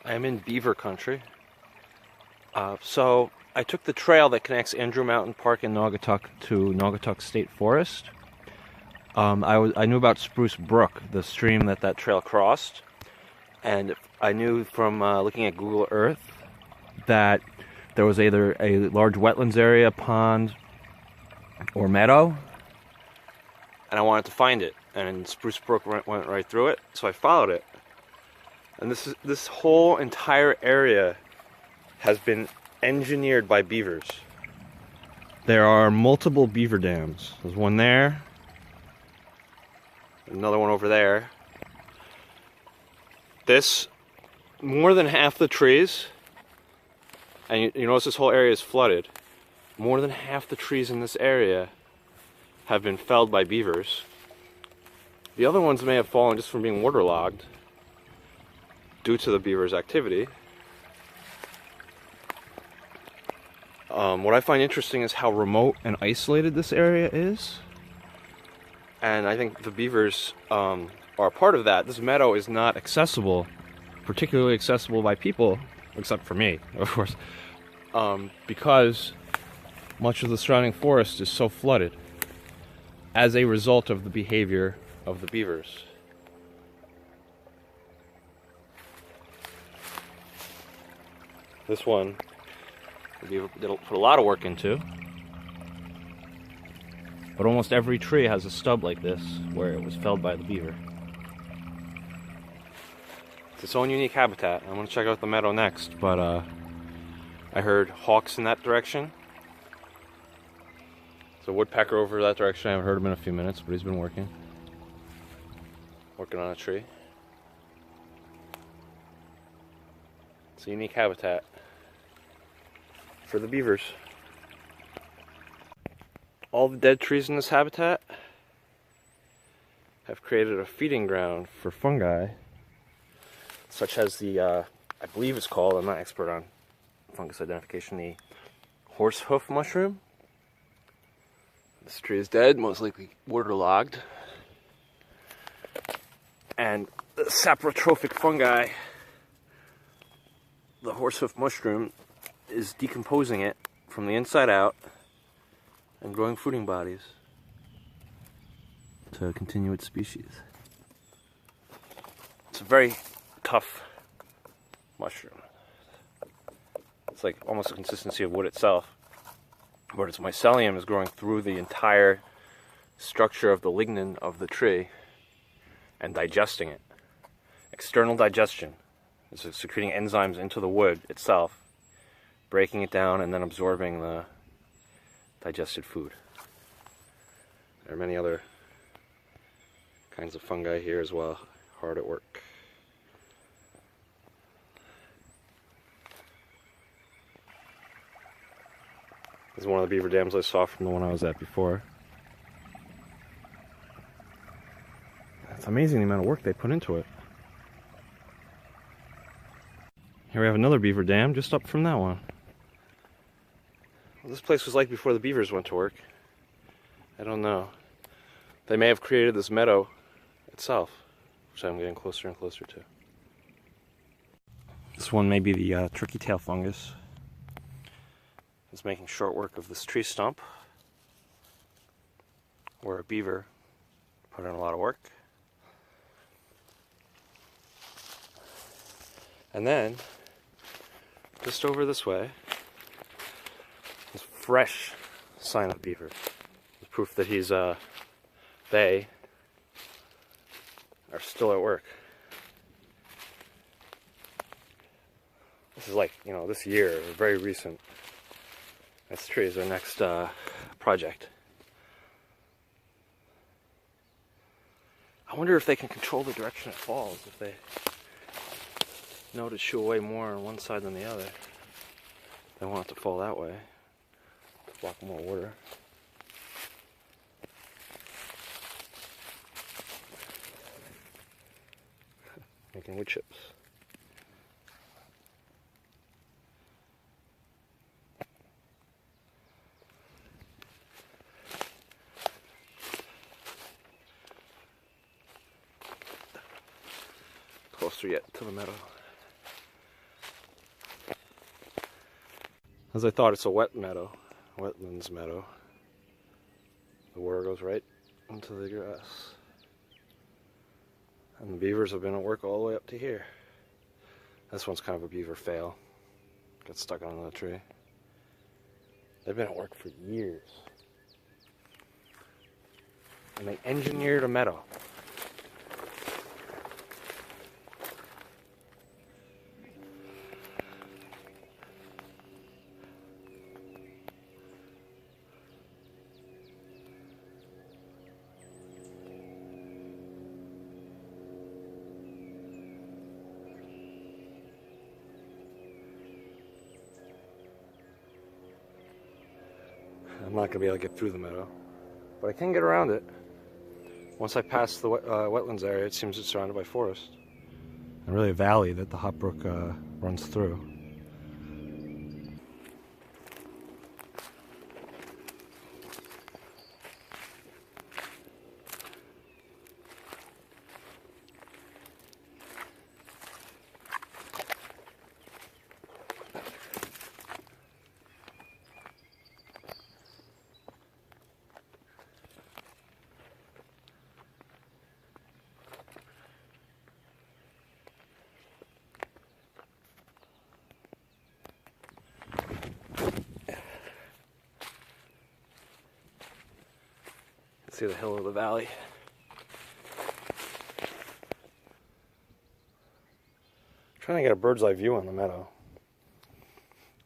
I am in beaver country. So I took the trail that connects Andrew Mountain Park in Naugatuck to Naugatuck State Forest. I knew about Spruce Brook, the stream that trail crossed, and I knew from looking at Google Earth that there was either a large wetlands area, pond, or meadow, and I wanted to find it. And Spruce Brook went right through it, so I followed it. And this whole entire area has been engineered by beavers. There are multiple beaver dams. There's one there, another one over there. More than half the trees, and you notice this whole area is flooded. More than half the trees in this area have been felled by beavers. The other ones may have fallen just from being waterlogged due to the beavers' activity. What I find interesting is how remote and isolated this area is. And I think the beavers are a part of that. This meadow is not accessible, particularly accessible by people, except for me, of course, because much of the surrounding forest is so flooded as a result of the behavior of the beavers. This one, the beaver put a lot of work into, but almost every tree has a stub like this where it was felled by the beaver. It's its own unique habitat. I'm going to check out the meadow next, but I heard hawks in that direction. There's a woodpecker over that direction. I haven't heard him in a few minutes, but he's been working on a tree. It's a unique habitat for the beavers. All the dead trees in this habitat have created a feeding ground for fungi, such as the, I believe it's called, I'm not an expert on fungus identification, the horsehoof mushroom. This tree is dead, most likely waterlogged. And the saprotrophic fungi, the horsehoof mushroom, is decomposing it from the inside out and growing fruiting bodies to continue its species. It's a very tough mushroom. It's like almost the consistency of wood itself, but its mycelium is growing through the entire structure of the lignin of the tree and digesting it. External digestion. It's secreting enzymes into the wood itself, breaking it down, and then absorbing the digested food. There are many other kinds of fungi here as well, hard at work. This is one of the beaver dams I saw from the one I was at before. It's amazing the amount of work they put into it. Here we have another beaver dam just up from that one. What this place was like before the beavers went to work, I don't know. They may have created this meadow itself, which I'm getting closer and closer to. This one may be the turkey tail fungus. It's making short work of this tree stump, where a beaver put in a lot of work. And then, just over this way, is fresh sign of beaver. It's proof that they are still at work. This is like, this year, very recent. This tree is our next project. I wonder if they can control the direction it falls, if they know to shoo away more on one side than the other. They want it to fall that way, to block more water. Making wood chips. Closer yet to the meadow. As I thought, it's a wet meadow, wetlands meadow. The water goes right into the grass. And the beavers have been at work all the way up to here. This one's kind of a beaver fail. Got stuck on the tree. They've been at work for years. And they engineered a meadow. I'm not going to be able to get through the meadow, but I can get around it. Once I pass the wetlands area, it seems it's surrounded by forest. And really a valley that the Hop Brook runs through. See the hill of the valley. Trying to get a bird's eye view on the meadow.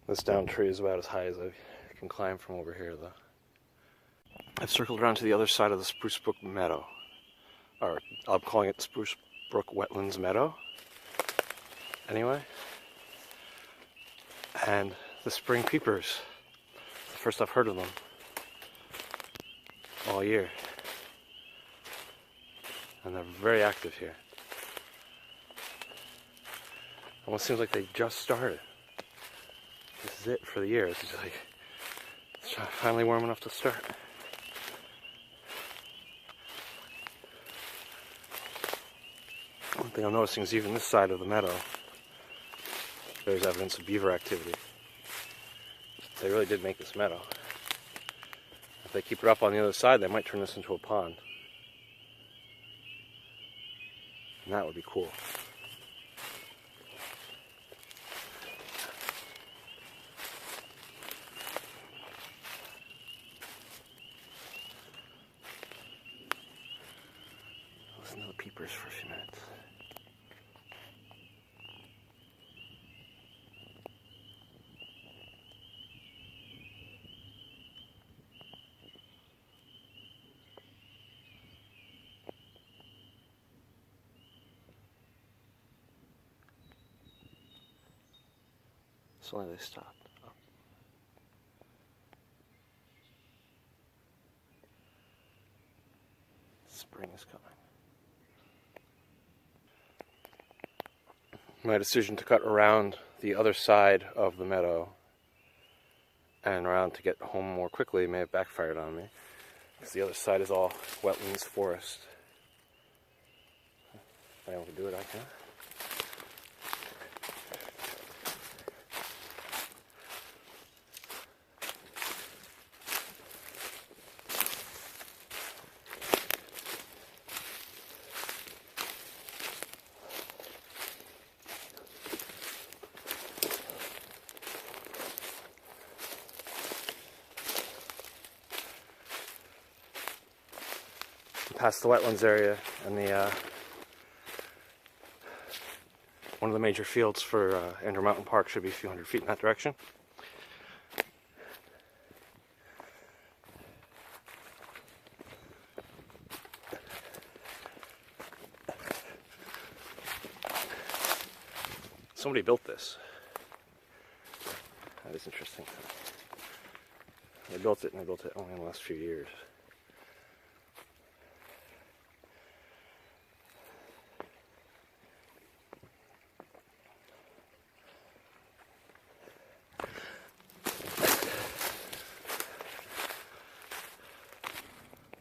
This down tree is about as high as I can climb from over here, though. I've circled around to the other side of the Spruce Brook Meadow. Or, I'm calling it Spruce Brook Wetlands Meadow. Anyway. And the spring peepers. It's the first I've heard of them all year. And they're very active here. Almost seems like they just started. This is it for the year. It's just like, it's finally warm enough to start. One thing I'm noticing is even this side of the meadow, there's evidence of beaver activity. They really did make this meadow. If they keep it up on the other side, they might turn this into a pond. And that would be cool. Listen to the peepers for a few minutes. Suddenly they stopped. Oh. Spring is coming. My decision to cut around the other side of the meadow and around to get home more quickly may have backfired on me, because the other side is all wetlands forest. If I can do it, I can. Past the wetlands area and the one of the major fields for Andrew Mountain Park should be a few hundred feet in that direction. Somebody built this. That is interesting. They built it, and they built it only in the last few years.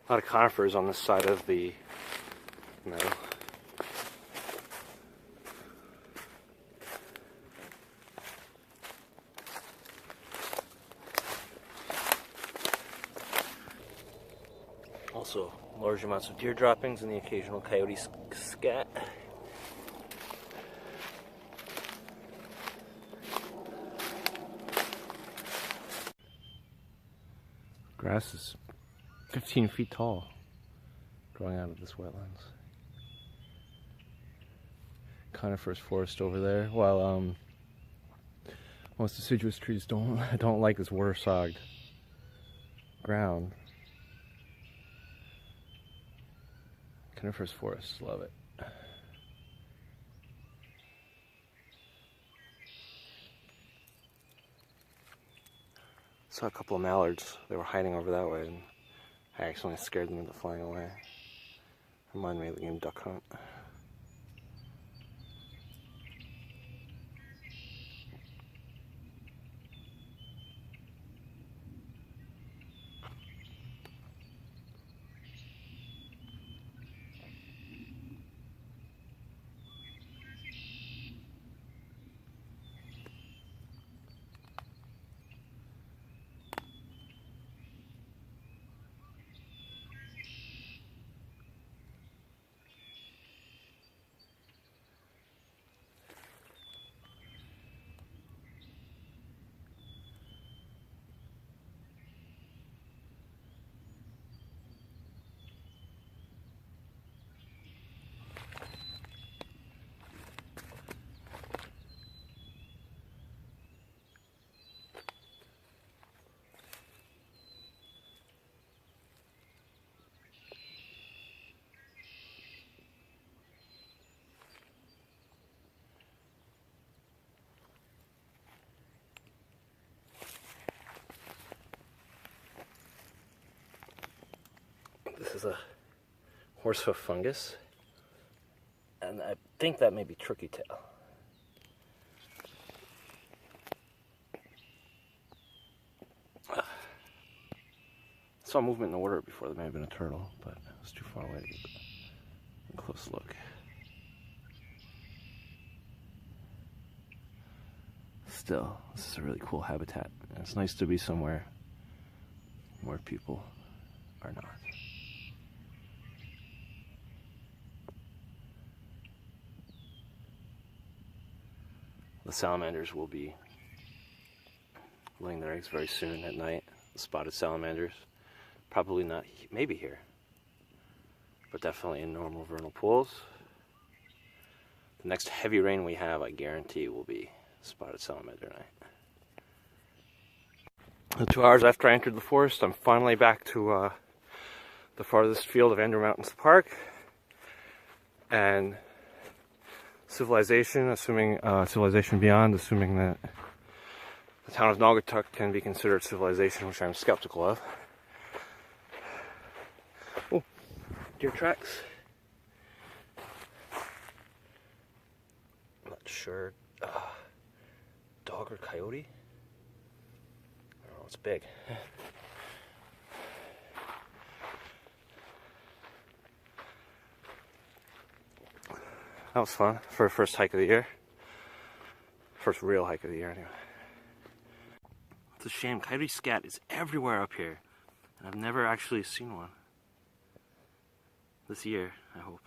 A lot of conifers on this side of the meadow. Also, large amounts of deer droppings and the occasional coyote scat. Grass is 15 feet tall growing out of this wetlands. Coniferous forest over there, while most deciduous trees don't like this water-sogged ground. Coniferous forests love it. Saw a couple of mallards. They were hiding over that way, and I accidentally scared them into flying away. Remind me of the game Duck Hunt. This is a horsehoof fungus, and I think that may be turkey tail. Saw movement in the water before. There may have been a turtle, but it was too far away to get a close look. Still, this is a really cool habitat. It's nice to be somewhere where people are not. The salamanders will be laying their eggs very soon at night. The spotted salamanders. Probably not, maybe here, but definitely in normal vernal pools. The next heavy rain we have, I guarantee, will be spotted salamander night. And 2 hours after I entered the forest, I'm finally back to the farthest field of Andrew Mountains Park. And civilization, assuming civilization beyond, assuming that the town of Naugatuck can be considered civilization, which I'm skeptical of. Oh, deer tracks. I'm not sure. Dog or coyote? I don't know, it's big. That was fun for a first hike of the year. First real hike of the year, anyway. It's a shame. Coyote scat is everywhere up here, and I've never actually seen one. This year, I hope.